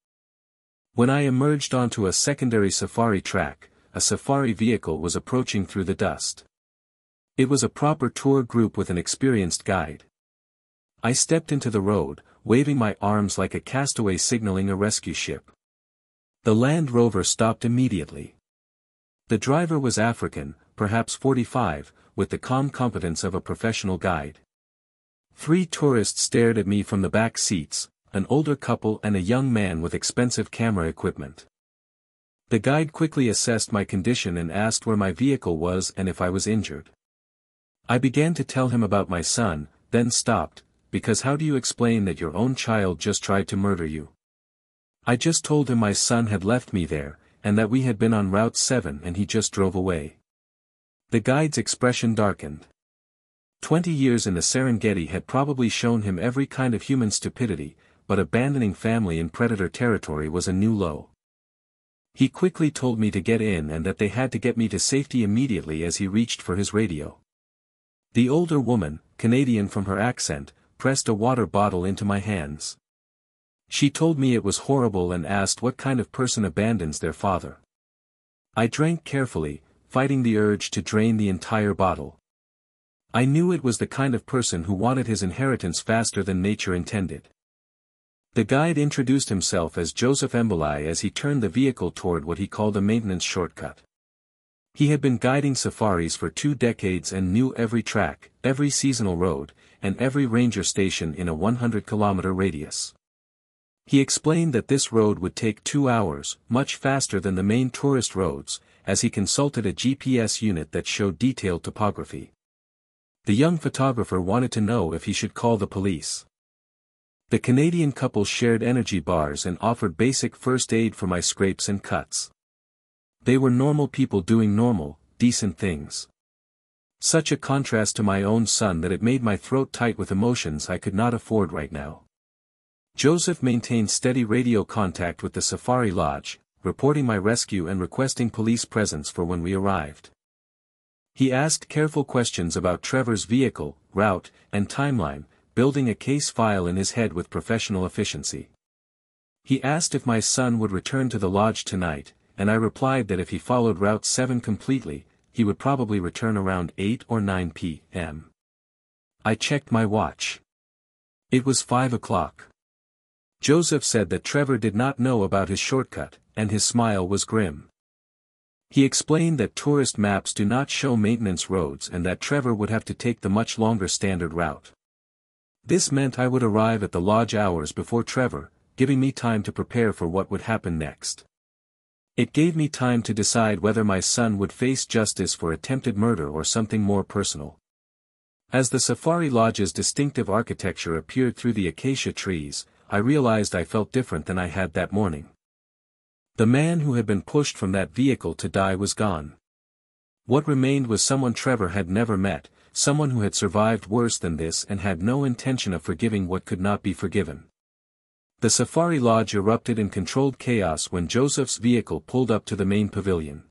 When I emerged onto a secondary safari track, a safari vehicle was approaching through the dust. It was a proper tour group with an experienced guide. I stepped into the road, waving my arms like a castaway signaling a rescue ship. The Land Rover stopped immediately. The driver was African, perhaps 45, with the calm competence of a professional guide. 3 tourists stared at me from the back seats, an older couple and a young man with expensive camera equipment. The guide quickly assessed my condition and asked where my vehicle was and if I was injured. I began to tell him about my son, then stopped, because how do you explain that your own child just tried to murder you? I just told him my son had left me there, and that we had been on Route 7 and he just drove away. The guide's expression darkened. 20 years in the Serengeti had probably shown him every kind of human stupidity, but abandoning family in predator territory was a new low. He quickly told me to get in and that they had to get me to safety immediately as he reached for his radio. The older woman, Canadian from her accent, pressed a water bottle into my hands. She told me it was horrible and asked what kind of person abandons their father. I drank carefully, fighting the urge to drain the entire bottle. I knew it was the kind of person who wanted his inheritance faster than nature intended. The guide introduced himself as Joseph Mbulai as he turned the vehicle toward what he called a maintenance shortcut. He had been guiding safaris for 2 decades and knew every track, every seasonal road, and every ranger station in a 100-kilometer radius. He explained that this road would take 2 hours, much faster than the main tourist roads, as he consulted a GPS unit that showed detailed topography. The young photographer wanted to know if he should call the police. The Canadian couple shared energy bars and offered basic first aid for my scrapes and cuts. They were normal people doing normal, decent things. Such a contrast to my own son that it made my throat tight with emotions I could not afford right now. Joseph maintained steady radio contact with the safari lodge, reporting my rescue and requesting police presence for when we arrived. He asked careful questions about Trevor's vehicle, route, and timeline, building a case file in his head with professional efficiency. He asked if my son would return to the lodge tonight, and I replied that if he followed Route 7 completely, he would probably return around 8 or 9 p.m. I checked my watch. It was 5 o'clock. Joseph said that Trevor did not know about his shortcut, and his smile was grim. He explained that tourist maps do not show maintenance roads and that Trevor would have to take the much longer standard route. This meant I would arrive at the lodge hours before Trevor, giving me time to prepare for what would happen next. It gave me time to decide whether my son would face justice for attempted murder or something more personal. As the safari lodge's distinctive architecture appeared through the acacia trees, I realized I felt different than I had that morning. The man who had been pushed from that vehicle to die was gone. What remained was someone Trevor had never met, someone who had survived worse than this and had no intention of forgiving what could not be forgiven. The safari lodge erupted in controlled chaos when Joseph's vehicle pulled up to the main pavilion.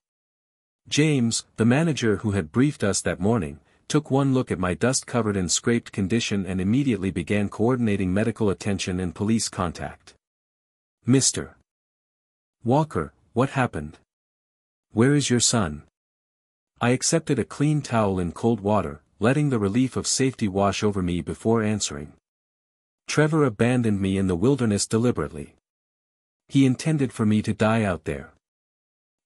James, the manager who had briefed us that morning, took one look at my dust-covered and scraped condition and immediately began coordinating medical attention and police contact. "Mr. Walker, what happened? Where is your son?" I accepted a clean towel in cold water, letting the relief of safety wash over me before answering. "Trevor abandoned me in the wilderness deliberately. He intended for me to die out there."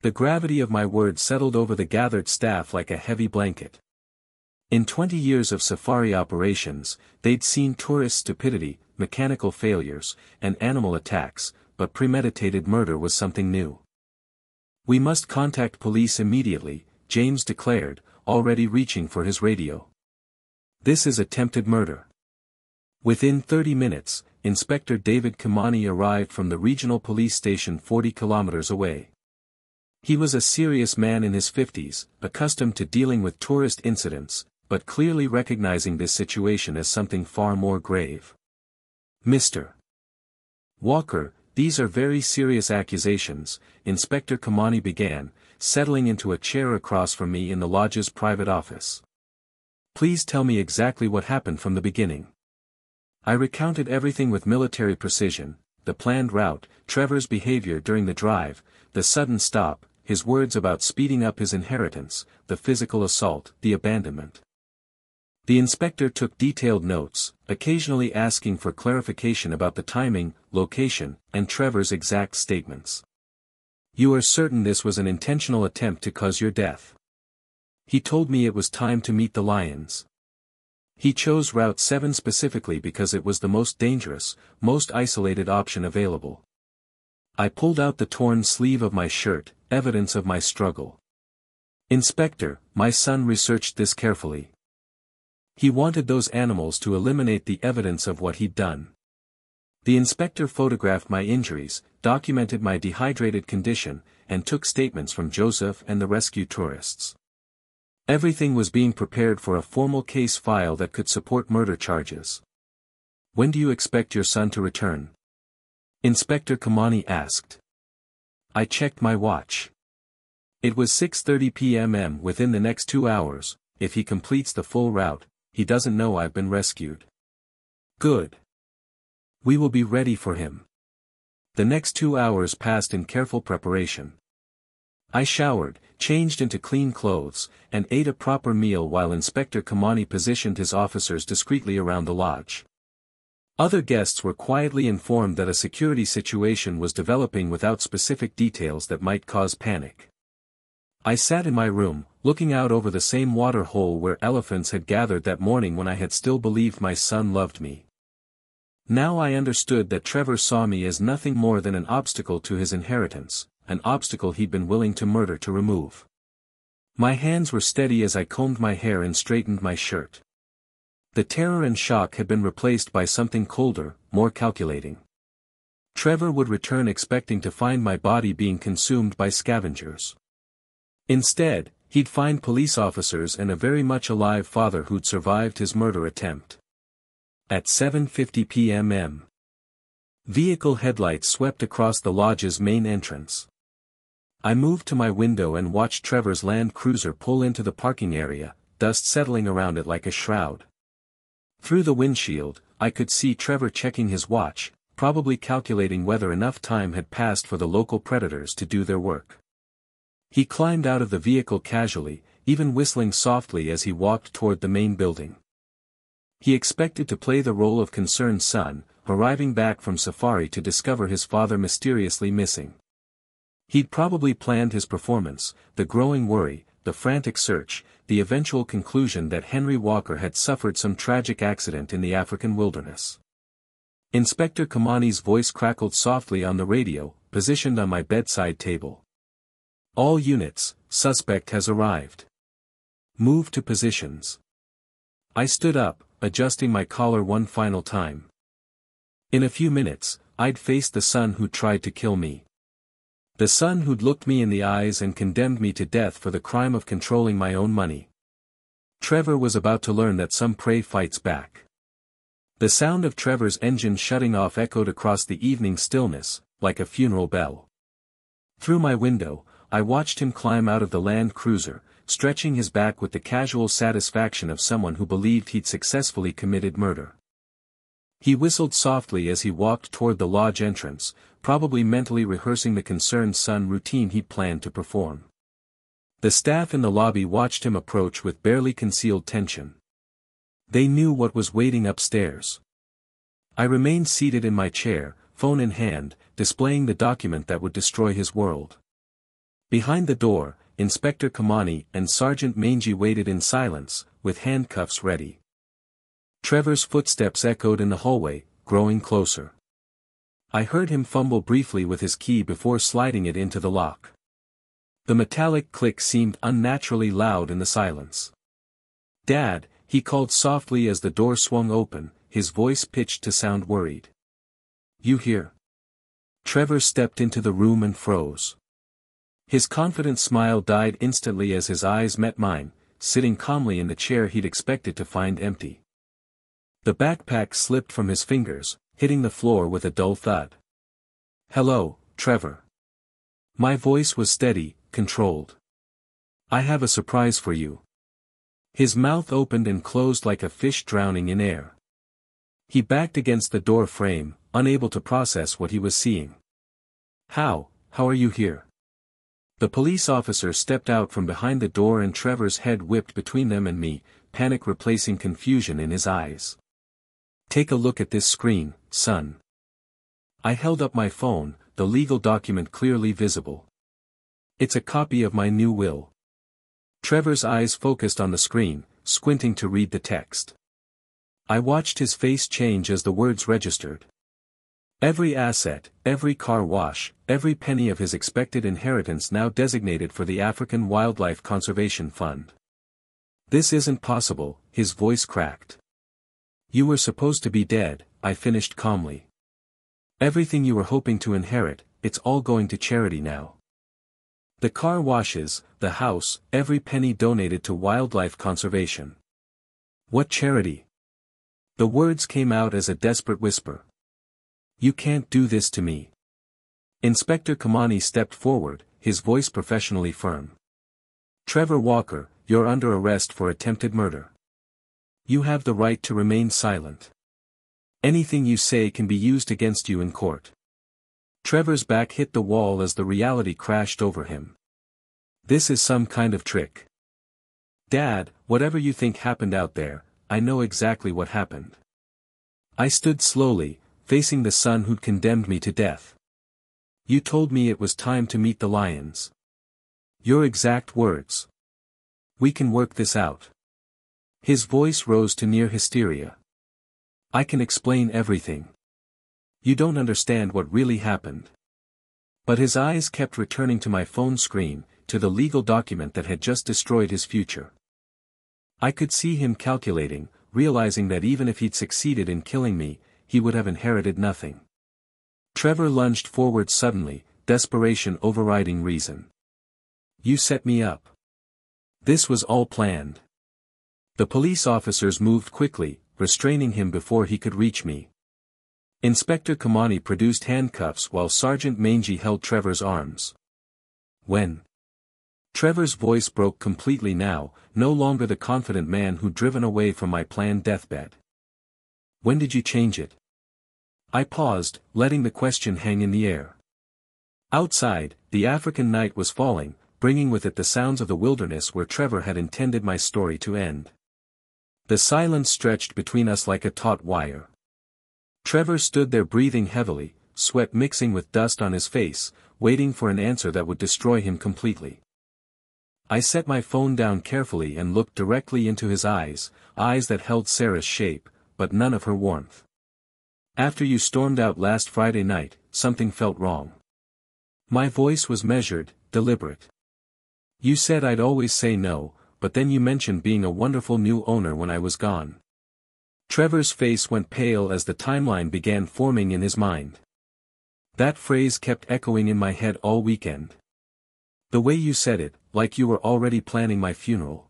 The gravity of my words settled over the gathered staff like a heavy blanket. In 20 years of safari operations, they'd seen tourist stupidity, mechanical failures, and animal attacks, but premeditated murder was something new. "We must contact police immediately," James declared, already reaching for his radio. "This is attempted murder." Within 30 minutes, Inspector David Kimani arrived from the regional police station 40 kilometers away. He was a serious man in his 50s, accustomed to dealing with tourist incidents, but clearly recognizing this situation as something far more grave. "Mr. Walker, these are very serious accusations," Inspector Kimani began, settling into a chair across from me in the lodge's private office. "Please tell me exactly what happened from the beginning." I recounted everything with military precision: the planned route, Trevor's behavior during the drive, the sudden stop, his words about speeding up his inheritance, the physical assault, the abandonment. The inspector took detailed notes, occasionally asking for clarification about the timing, location, and Trevor's exact statements. "You are certain this was an intentional attempt to cause your death?" He told me it was time to meet the lions. He chose Route 7 specifically because it was the most dangerous, most isolated option available. I pulled out the torn sleeve of my shirt, evidence of my struggle. "Inspector, my son researched this carefully. He wanted those animals to eliminate the evidence of what he'd done." The inspector photographed my injuries, documented my dehydrated condition, and took statements from Joseph and the rescue tourists. Everything was being prepared for a formal case file that could support murder charges. "When do you expect your son to return?" Inspector Kimani asked. I checked my watch. It was 6:30 p.m. Within the next 2 hours, if he completes the full route, he doesn't know I've been rescued. Good. We will be ready for him. The next 2 hours passed in careful preparation. I showered, changed into clean clothes, and ate a proper meal while Inspector Kamani positioned his officers discreetly around the lodge. Other guests were quietly informed that a security situation was developing without specific details that might cause panic. I sat in my room, looking out over the same water hole where elephants had gathered that morning when I had still believed my son loved me. Now I understood that Trevor saw me as nothing more than an obstacle to his inheritance, an obstacle he'd been willing to murder to remove. My hands were steady as I combed my hair and straightened my shirt. The terror and shock had been replaced by something colder, more calculating. Trevor would return expecting to find my body being consumed by scavengers. Instead, he'd find police officers and a very much alive father who'd survived his murder attempt. At 7:50 p.m. Vehicle headlights swept across the lodge's main entrance. I moved to my window and watched Trevor's Land Cruiser pull into the parking area, dust settling around it like a shroud. Through the windshield, I could see Trevor checking his watch, probably calculating whether enough time had passed for the local predators to do their work. He climbed out of the vehicle casually, even whistling softly as he walked toward the main building. He expected to play the role of concerned son, arriving back from safari to discover his father mysteriously missing. He'd probably planned his performance, the growing worry, the frantic search, the eventual conclusion that Henry Walker had suffered some tragic accident in the African wilderness. Inspector Kamani's voice crackled softly on the radio, positioned on my bedside table. All units, suspect has arrived. Move to positions. I stood up, adjusting my collar one final time. In a few minutes, I'd face the son who'd tried to kill me. The son who'd looked me in the eyes and condemned me to death for the crime of controlling my own money. Trevor was about to learn that some prey fights back. The sound of Trevor's engine shutting off echoed across the evening stillness, like a funeral bell. Through my window, I watched him climb out of the Land Cruiser, stretching his back with the casual satisfaction of someone who believed he'd successfully committed murder. He whistled softly as he walked toward the lodge entrance, probably mentally rehearsing the concerned son routine he'd planned to perform. The staff in the lobby watched him approach with barely concealed tension. They knew what was waiting upstairs. I remained seated in my chair, phone in hand, displaying the document that would destroy his world. Behind the door, Inspector Kamani and Sergeant Mangy waited in silence, with handcuffs ready. Trevor's footsteps echoed in the hallway, growing closer. I heard him fumble briefly with his key before sliding it into the lock. The metallic click seemed unnaturally loud in the silence. "Dad," he called softly as the door swung open, his voice pitched to sound worried. "You here?" Trevor stepped into the room and froze. His confident smile died instantly as his eyes met mine, sitting calmly in the chair he'd expected to find empty. The backpack slipped from his fingers, hitting the floor with a dull thud. "Hello, Trevor." My voice was steady, controlled. "I have a surprise for you." His mouth opened and closed like a fish drowning in air. He backed against the door frame, unable to process what he was seeing. How are you here?" The police officer stepped out from behind the door and Trevor's head whipped between them and me, panic replacing confusion in his eyes. "Take a look at this screen, son." I held up my phone, the legal document clearly visible. "It's a copy of my new will." Trevor's eyes focused on the screen, squinting to read the text. I watched his face change as the words registered. Every asset, every car wash, every penny of his expected inheritance now designated for the African Wildlife Conservation Fund. "This isn't possible," his voice cracked. "You were supposed to be dead," I finished calmly. "Everything you were hoping to inherit, it's all going to charity now. The car washes, the house, every penny donated to wildlife conservation." "What charity?" The words came out as a desperate whisper. "You can't do this to me." Inspector Kamani stepped forward, his voice professionally firm. "Trevor Walker, you're under arrest for attempted murder. You have the right to remain silent. Anything you say can be used against you in court." Trevor's back hit the wall as the reality crashed over him. This is some kind of trick. Dad, whatever you think happened out there, I know exactly what happened. I stood slowly, facing the son who'd condemned me to death. You told me it was time to meet the lions. Your exact words. We can work this out. His voice rose to near hysteria. I can explain everything. You don't understand what really happened. But his eyes kept returning to my phone screen, to the legal document that had just destroyed his future. I could see him calculating, realizing that even if he'd succeeded in killing me, he would have inherited nothing. Trevor lunged forward suddenly, desperation overriding reason. You set me up. This was all planned. The police officers moved quickly, restraining him before he could reach me. Inspector Kamani produced handcuffs while Sergeant Mangy held Trevor's arms. When? Trevor's voice broke completely now, no longer the confident man who'd driven away from my planned deathbed. When did you change it? I paused, letting the question hang in the air. Outside, the African night was falling, bringing with it the sounds of the wilderness where Trevor had intended my story to end. The silence stretched between us like a taut wire. Trevor stood there breathing heavily, sweat mixing with dust on his face, waiting for an answer that would destroy him completely. I set my phone down carefully and looked directly into his eyes, eyes that held Sarah's shape, but none of her warmth. After you stormed out last Friday night, something felt wrong. My voice was measured, deliberate. You said I'd always say no, but then you mentioned being a wonderful new owner when I was gone. Trevor's face went pale as the timeline began forming in his mind. That phrase kept echoing in my head all weekend. The way you said it, like you were already planning my funeral.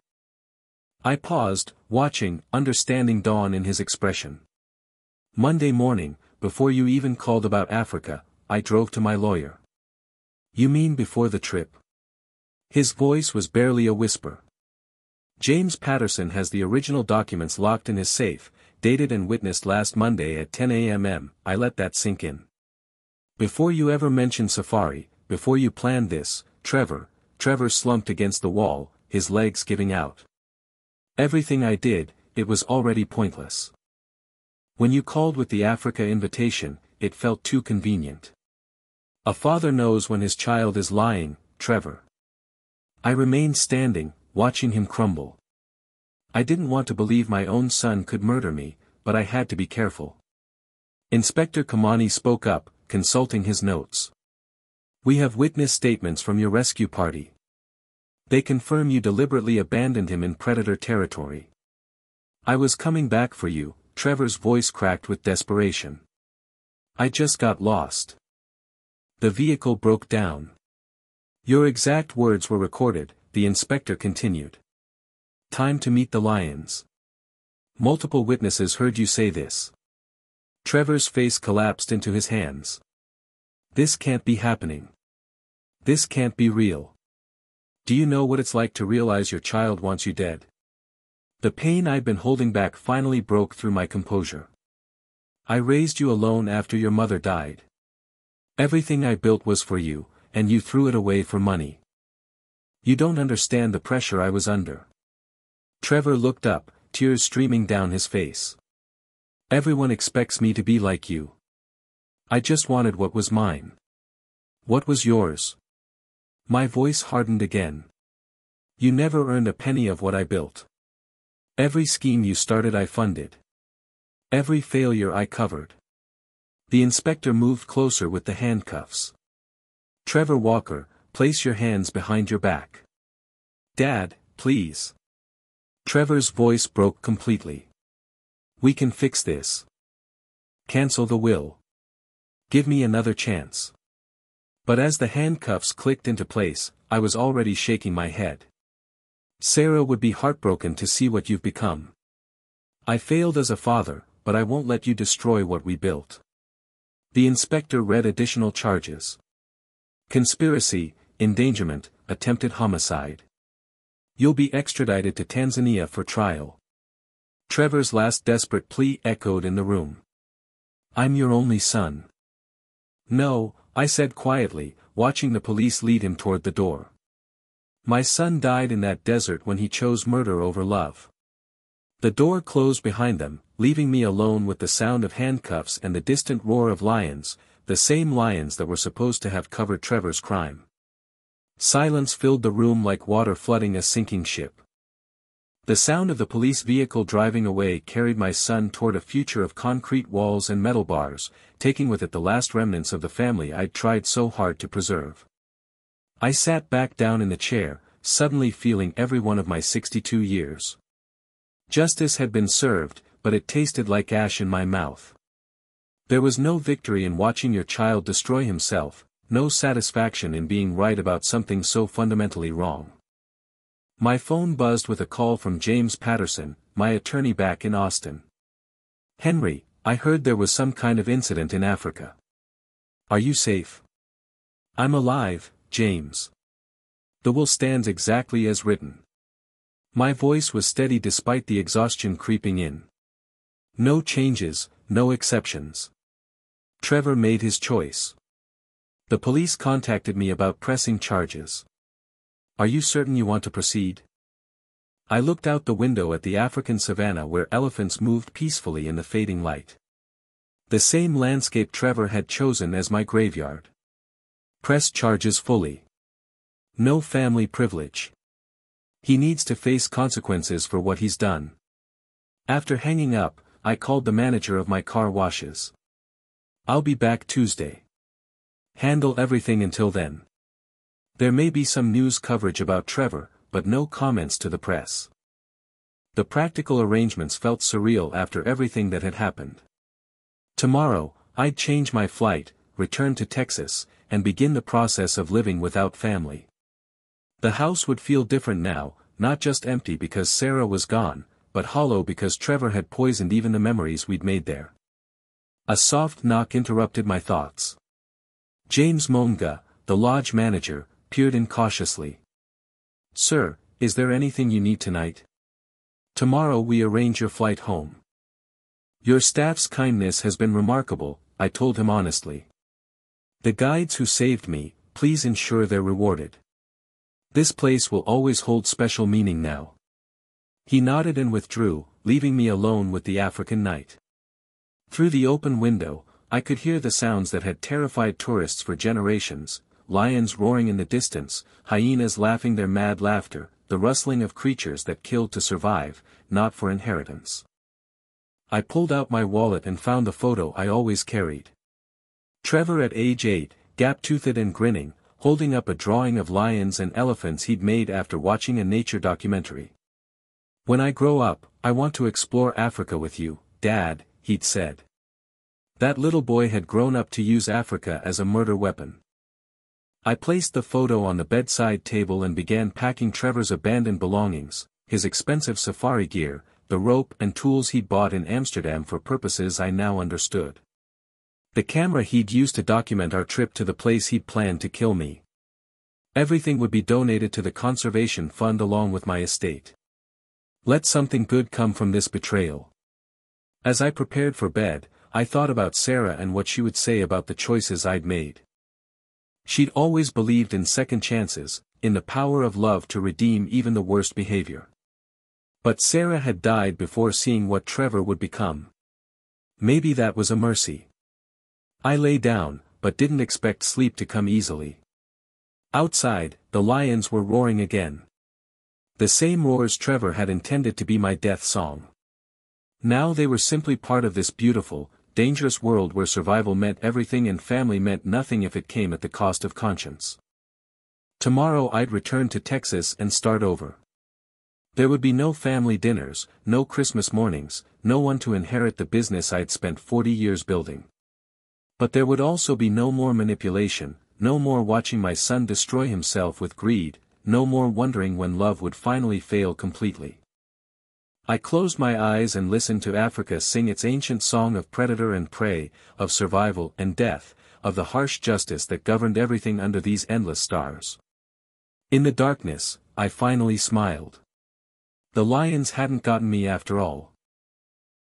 I paused, watching, understanding dawn in his expression. Monday morning, before you even called about Africa, I drove to my lawyer. You mean before the trip? His voice was barely a whisper. James Patterson has the original documents locked in his safe, dated and witnessed last Monday at 10 a.m. I let that sink in. Before you ever mentioned safari, before you planned this, Trevor slumped against the wall, his legs giving out. Everything I did, it was already pointless. When you called with the Africa invitation, it felt too convenient. A father knows when his child is lying, Trevor. I remained standing, watching him crumble. I didn't want to believe my own son could murder me, but I had to be careful. Inspector Kamani spoke up, consulting his notes. We have witness statements from your rescue party. They confirm you deliberately abandoned him in predator territory. I was coming back for you, Trevor's voice cracked with desperation. I just got lost. The vehicle broke down. Your exact words were recorded, the inspector continued. Time to meet the lions. Multiple witnesses heard you say this. Trevor's face collapsed into his hands. This can't be happening. This can't be real. Do you know what it's like to realize your child wants you dead? The pain I'd been holding back finally broke through my composure. I raised you alone after your mother died. Everything I built was for you, and you threw it away for money. You don't understand the pressure I was under. Trevor looked up, tears streaming down his face. Everyone expects me to be like you. I just wanted what was mine. What was yours? My voice hardened again. You never earned a penny of what I built. Every scheme you started I funded. Every failure I covered. The inspector moved closer with the handcuffs. Trevor Walker, place your hands behind your back. Dad, please. Trevor's voice broke completely. We can fix this. Cancel the will. Give me another chance. But as the handcuffs clicked into place, I was already shaking my head. Sarah would be heartbroken to see what you've become. I failed as a father, but I won't let you destroy what we built. The inspector read additional charges. Conspiracy, endangerment, attempted homicide. You'll be extradited to Tanzania for trial. Trevor's last desperate plea echoed in the room. I'm your only son. No, I said quietly, watching the police lead him toward the door. My son died in that desert when he chose murder over love. The door closed behind them, leaving me alone with the sound of handcuffs and the distant roar of lions, the same lions that were supposed to have covered Trevor's crime. Silence filled the room like water flooding a sinking ship. The sound of the police vehicle driving away carried my son toward a future of concrete walls and metal bars, taking with it the last remnants of the family I'd tried so hard to preserve. I sat back down in the chair, suddenly feeling every one of my 62 years. Justice had been served, but it tasted like ash in my mouth. There was no victory in watching your child destroy himself, no satisfaction in being right about something so fundamentally wrong. My phone buzzed with a call from James Patterson, my attorney back in Austin. "Henry, I heard there was some kind of incident in Africa. Are you safe?" "I'm alive, James. The will stands exactly as written." My voice was steady despite the exhaustion creeping in. "No changes, no exceptions. Trevor made his choice. The police contacted me about pressing charges. Are you certain you want to proceed?" I looked out the window at the African savannah where elephants moved peacefully in the fading light. The same landscape Trevor had chosen as my graveyard. Press charges fully. No family privilege. He needs to face consequences for what he's done. After hanging up, I called the manager of my car washes. "I'll be back Tuesday. Handle everything until then. There may be some news coverage about Trevor, but no comments to the press." The practical arrangements felt surreal after everything that had happened. Tomorrow, I'd change my flight, return to Texas, and begin the process of living without family. The house would feel different now, not just empty because Sarah was gone, but hollow because Trevor had poisoned even the memories we'd made there. A soft knock interrupted my thoughts. James Monga, the lodge manager, peered in cautiously. "Sir, is there anything you need tonight? Tomorrow we arrange your flight home." "Your staff's kindness has been remarkable," I told him honestly. "The guides who saved me, please ensure they're rewarded. This place will always hold special meaning now." He nodded and withdrew, leaving me alone with the African night. Through the open window, I could hear the sounds that had terrified tourists for generations: lions roaring in the distance, hyenas laughing their mad laughter, the rustling of creatures that killed to survive, not for inheritance. I pulled out my wallet and found the photo I always carried. Trevor at age 8, gap-toothed and grinning, holding up a drawing of lions and elephants he'd made after watching a nature documentary. "When I grow up, I want to explore Africa with you, Dad," he'd said. That little boy had grown up to use Africa as a murder weapon. I placed the photo on the bedside table and began packing Trevor's abandoned belongings, his expensive safari gear, the rope and tools he'd bought in Amsterdam for purposes I now understood. The camera he'd used to document our trip to the place he'd planned to kill me. Everything would be donated to the conservation fund along with my estate. Let something good come from this betrayal. As I prepared for bed, I thought about Sarah and what she would say about the choices I'd made. She'd always believed in second chances, in the power of love to redeem even the worst behavior. But Sarah had died before seeing what Trevor would become. Maybe that was a mercy. I lay down, but didn't expect sleep to come easily. Outside, the lions were roaring again. The same roars Trevor had intended to be my death song. Now they were simply part of this beautiful, dangerous world where survival meant everything and family meant nothing if it came at the cost of conscience. Tomorrow I'd return to Texas and start over. There would be no family dinners, no Christmas mornings, no one to inherit the business I'd spent 40 years building. But there would also be no more manipulation, no more watching my son destroy himself with greed, no more wondering when love would finally fail completely. I closed my eyes and listened to Africa sing its ancient song of predator and prey, of survival and death, of the harsh justice that governed everything under these endless stars. In the darkness, I finally smiled. The lions hadn't gotten me after all.